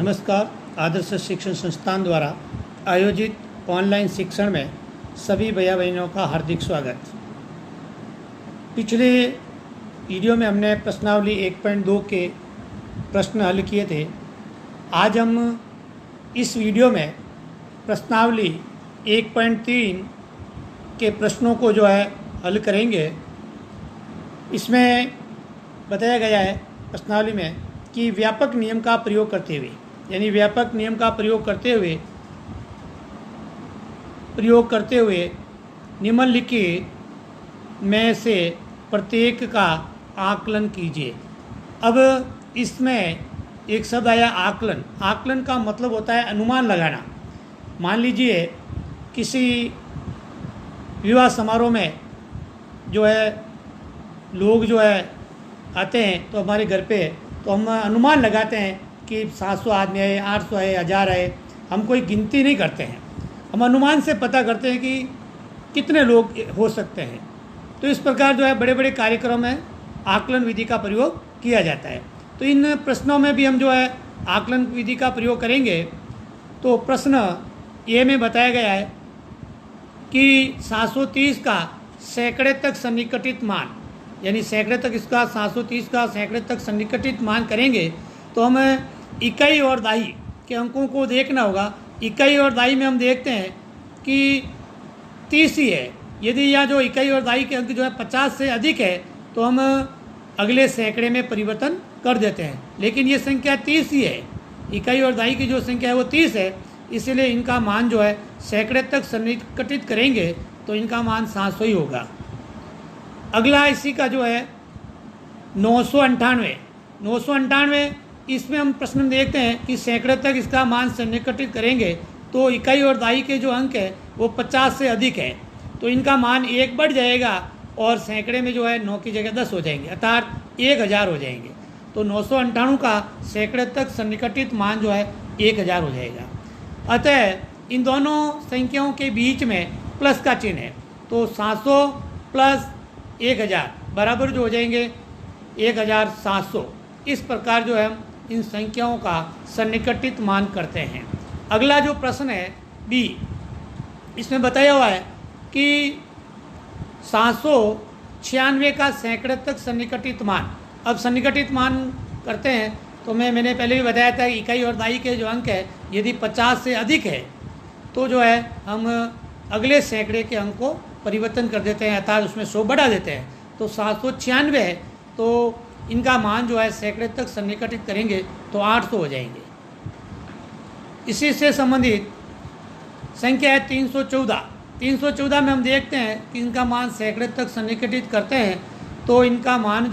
नमस्कार। आदर्श शिक्षण संस्थान द्वारा आयोजित ऑनलाइन शिक्षण में सभी भैया बहनों का हार्दिक स्वागत। पिछले वीडियो में हमने प्रश्नावली 1.2 के प्रश्न हल किए थे। आज हम इस वीडियो में प्रश्नावली 1.3 के प्रश्नों को हल करेंगे। इसमें बताया गया है प्रश्नावली में कि व्यापक नियम का प्रयोग करते हुए, यानी व्यापक नियम का प्रयोग करते हुए निम्नलिखित में से प्रत्येक का आकलन कीजिए। अब इसमें एक शब्द आया आकलन। आकलन का मतलब होता है अनुमान लगाना। मान लीजिए किसी विवाह समारोह में लोग आते हैं तो हमारे घर पे, तो हम अनुमान लगाते हैं कि 700 आदमी आए, 800 आए, 1000 आए। हम कोई गिनती नहीं करते हैं, हम अनुमान से पता करते हैं कि कितने लोग हो सकते हैं। तो इस प्रकार बड़े बड़े कार्यक्रम में आकलन विधि का प्रयोग किया जाता है। तो इन प्रश्नों में भी हम आकलन विधि का प्रयोग करेंगे। तो प्रश्न ए में बताया गया है कि 730 का सैकड़े तक सन्निकटित मान, यानी सैकड़े तक इसका 730 का सैकड़े तक सन्निकटित मान करेंगे तो हमें इकाई और दाई के अंकों को देखना होगा। इकाई और दाई में हम देखते हैं कि 30 ही है। यदि यह जो इकाई और दाई के अंक 50 से अधिक है तो हम अगले सैकड़े में परिवर्तन कर देते हैं, लेकिन ये संख्या 30 ही है। इकाई और दाई की जो संख्या है वो 30 है, इसलिए इनका मान सैकड़े तक सन्निकटित करेंगे तो इनका मान 700 ही होगा। अगला इसी का 998 इसमें हम प्रश्न देखते हैं कि सैकड़े तक इसका मान सन्निकटित करेंगे तो इकाई और दाई के जो अंक है वो 50 से अधिक है, तो इनका मान 1 बढ़ जाएगा और सैकड़े में 9 की जगह 10 हो जाएंगे, अर्थात 1000 हो जाएंगे। तो 998 का सैकड़े तक सन्निकटित मान 1000 हो जाएगा। अतः इन दोनों संख्याओं के बीच में प्लस का चिन्ह है, तो 700 प्लस 1000 बराबर हो जाएंगे 1700। इस प्रकार हम इन संख्याओं का सन्निकटित मान करते हैं। अगला जो प्रश्न है बी, इसमें बताया हुआ है कि 796 का सैकड़े तक सन्निकटित मान। अब सन्निकटित मान करते हैं तो मैंने पहले भी बताया था कि इकाई और दाई के जो अंक है यदि 50 से अधिक है तो हम अगले सैकड़े के अंक को परिवर्तन कर देते हैं, अर्थात उसमें 100 बढ़ा देते हैं। तो 796 है तो इनका मान सैकड़े तक सन्निकटित करेंगे तो 800 हो जाएंगे। इसी से संबंधित संख्या है 314 में हम देखते हैं कि इनका मान सैकड़े तक सन्निकटित करते हैं तो इनका मान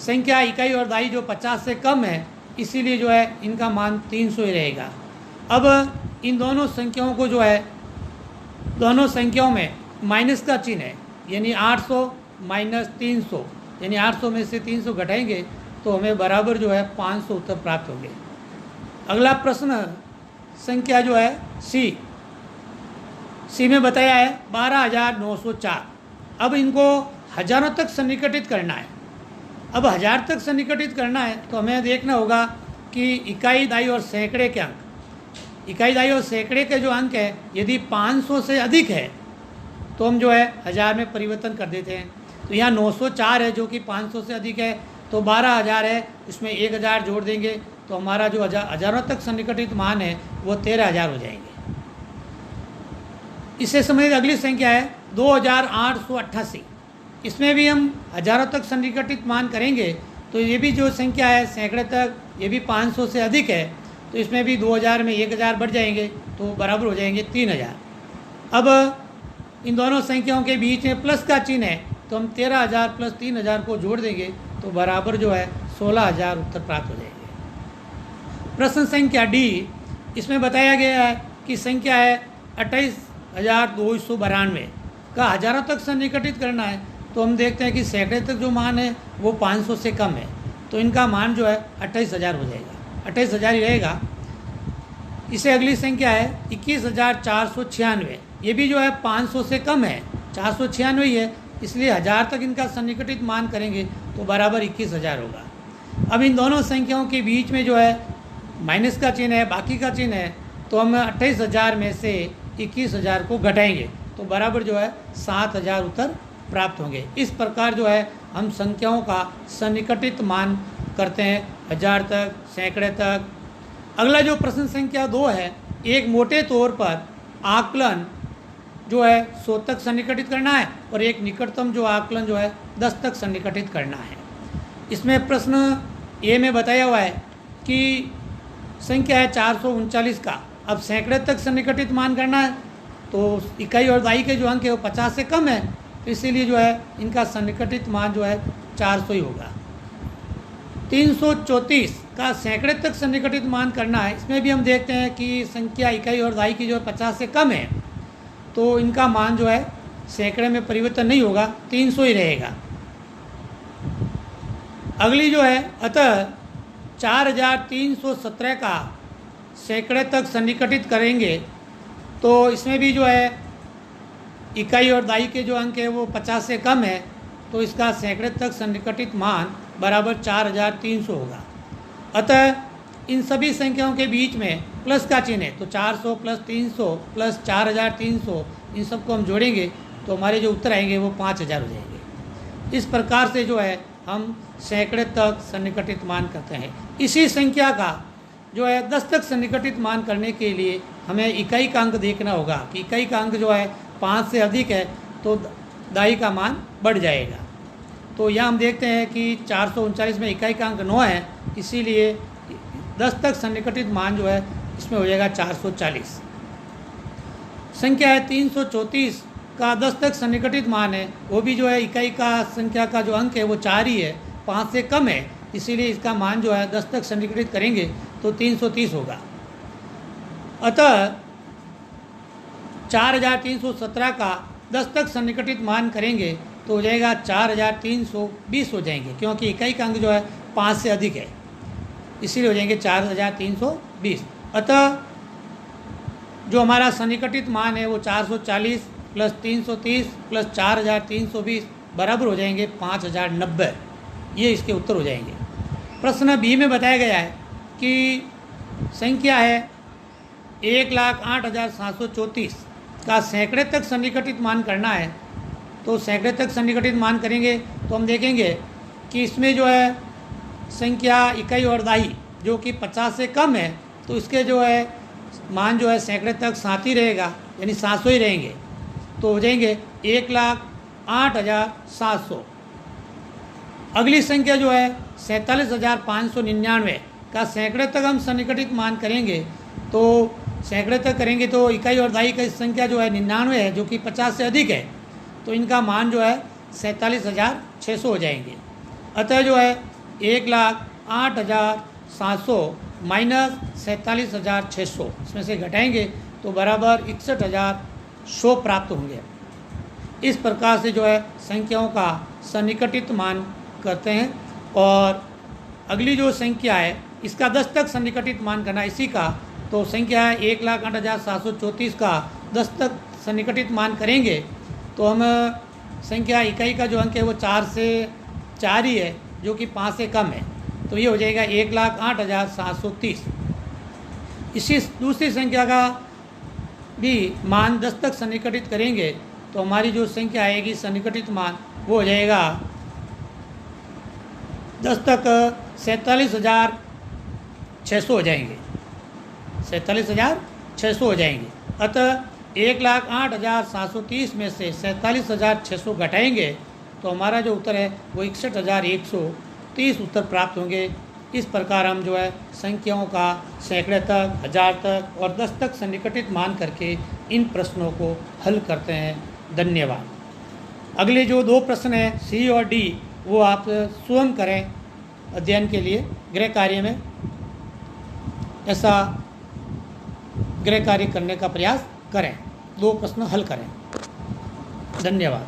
संख्या इकाई और दाई 50 से कम है, इसीलिए इनका मान 300 ही रहेगा। अब इन दोनों संख्याओं को दोनों संख्याओं में माइनस का चिन्ह है, यानी 800 माइनस 300, यानी 800 में से 300 घटाएंगे तो हमें बराबर 500 उत्तर प्राप्त होंगे। अगला प्रश्न संख्या सी में बताया है 12904। अब इनको हजारों तक सन्निकटित करना है। अब 1000 तक सन्निकटित करना है तो हमें देखना होगा कि इकाई दाई और सैकड़े के अंक, इकाई दाई और सैकड़े के जो अंक है यदि 500 से अधिक है तो हम 1000 में परिवर्तन कर देते हैं। तो यहाँ 904 है जो कि 500 से अधिक है, तो 12000 है, इसमें 1000 जोड़ देंगे तो हमारा जो हजारों तक सन्निकटित मान है वो 13000 हो जाएंगे। इससे संबंधित अगली संख्या है 2888। इसमें भी हम हजारों तक सन्निकटित मान करेंगे तो ये भी जो संख्या है सैकड़े तक, ये भी 500 से अधिक है, तो इसमें भी 2000 में 1000 बढ़ जाएंगे तो बराबर हो जाएंगे 3000। अब इन दोनों संख्याओं के बीच में प्लस का चिन्ह है तो हम 13000 प्लस 3000 को जोड़ देंगे तो बराबर 16000 उत्तर प्राप्त हो जाएंगे। प्रश्न संख्या डी, इसमें बताया गया है कि संख्या है 28292 का हजारों तक सन्निकटित करना है। तो हम देखते हैं कि सैकड़े तक जो मान है वो 500 से कम है, तो इनका मान 28000 हो जाएगा, 28000 ही रहेगा। इससे अगली संख्या है 21496। ये भी 500 से कम है, 496 ही है, इसलिए 1000 तक इनका सन्निकटित मान करेंगे तो बराबर 21000 होगा। अब इन दोनों संख्याओं के बीच में माइनस का चिन्ह है, बाकी का चिन्ह है, तो हम 28,000 में से 21,000 को घटाएंगे तो बराबर जो है 7,000 उत्तर प्राप्त होंगे। इस प्रकार जो है हम संख्याओं का सन्निकटित मान करते हैं, 1000 तक, सैकड़े तक। अगला जो प्रश्न संख्या 2 है, एक मोटे तौर पर आकलन जो है 100 तक सन्निकटित करना है और एक निकटतम जो आकलन जो है 10 तक सन्निकटित करना है। इसमें प्रश्न ए में बताया हुआ है कि संख्या है 439 का, अब सैकड़े तक सन्निकटित मान करना है तो इकाई और दाई के जो अंक है वो 50 से कम है, तो इसीलिए जो है इनका सन्निकटित मान जो है 400 ही होगा। 334 का सैकड़े तक सन्निकटित मान करना है, इसमें भी हम देखते हैं कि संख्या इकाई और दाई की जो है 50 से कम है, तो इनका मान जो है सैकड़े में परिवर्तन नहीं होगा, 300 ही रहेगा। अगली जो है अतः 4317 का सैकड़े तक सन्निकटित करेंगे तो इसमें भी जो है इकाई और दाई के जो अंक है वो 50 से कम है, तो इसका सैकड़े तक सन्निकटित मान बराबर 4300 होगा। अतः इन सभी संख्याओं के बीच में प्लस का चिन्ह है, तो 400 प्लस 300 प्लस 4300 इन सबको हम जोड़ेंगे तो हमारे जो उत्तर आएंगे वो 5000 हो जाएंगे। इस प्रकार से जो है हम सैकड़े तक सन्निकटित मान करते हैं। इसी संख्या का जो है 10 तक सन्निकटित मान करने के लिए हमें इकाई का अंक देखना होगा कि इकाई का अंक जो है 5 से अधिक है तो दाई का मान बढ़ जाएगा। तो यहाँ हम देखते हैं कि 439 में इकाई का अंक 9 है, इसीलिए 10 तक सन्निकटित मान जो है इसमें हो जाएगा 440। संख्या है 334 का 10 तक सन्निकटित मान है, वो भी जो है इकाई का संख्या का जो अंक है वो 4 ही है, 5 से कम है, इसीलिए इसका मान जो है 10 तक सन्निकटित करेंगे तो 330 होगा। अतः 4317 का 10 तक सन्निकटित मान करेंगे तो हो जाएगा 4320 हो जाएंगे, क्योंकि इकाई का अंक जो है 5 से अधिक है, इसीलिए हो जाएंगे 4320। अतः जो हमारा सन्निकटित मान है वो 440 प्लस 330 प्लस 4320 बराबर हो जाएंगे 5090। ये इसके उत्तर हो जाएंगे। प्रश्न बी में बताया गया है कि संख्या है 1,08,734 का सैकड़े तक सन्निकटित मान करना है, तो सैकड़े तक सन्निकटित मान करेंगे तो हम देखेंगे कि इसमें जो है संख्या इकाई और दाई जो कि 50 से कम है, तो इसके जो है मान जो है सैकड़े तक 7 ही रहेगा, यानी 700 ही रहेंगे, तो हो जाएंगे 1,08,700। अगली संख्या जो है 47,599 का सैकड़े तक हम सन्निकटित मान करेंगे, तो सैकड़े तक करेंगे तो इकाई और दाई का संख्या जो है 99 है जो कि 50 से अधिक है, तो इनका मान जो है 47,600 हो जाएंगे। अतः जो है 1,08,700 माइनस 47,600 इसमें से घटाएंगे तो बराबर 61,100 प्राप्त होंगे। इस प्रकार से जो है संख्याओं का सन्निकटित मान करते हैं। और अगली जो संख्या है इसका 10 तक सन्निकटित मान करना इसी का, तो संख्या है 1,08,734 का 10 तक सन्निकटित मान करेंगे तो हम संख्या इकाई का जो अंक है वो 4 से 4 ही है जो कि 5 से कम है, तो ये हो जाएगा 1,08,730। इसी दूसरी संख्या का भी मान 10 तक सन्निकटित करेंगे तो हमारी जो संख्या आएगी सन्निकटित मान वो हो जाएगा 10 तक 47,600 हो जाएंगे, 47,600 हो जाएंगे। अतः 1,08,730 में से 47,600 घटाएंगे तो हमारा जो उत्तर है वो 61,130 उत्तर प्राप्त होंगे। इस प्रकार हम जो है संख्याओं का सैकड़े तक, 1000 तक और 10 तक सन्निकटित मान करके इन प्रश्नों को हल करते हैं। धन्यवाद। अगले जो 2 प्रश्न हैं सी और डी वो आप स्वयं करें अध्ययन के लिए, गृह कार्य में ऐसा गृह कार्य करने का प्रयास करें, 2 प्रश्न हल करें। धन्यवाद।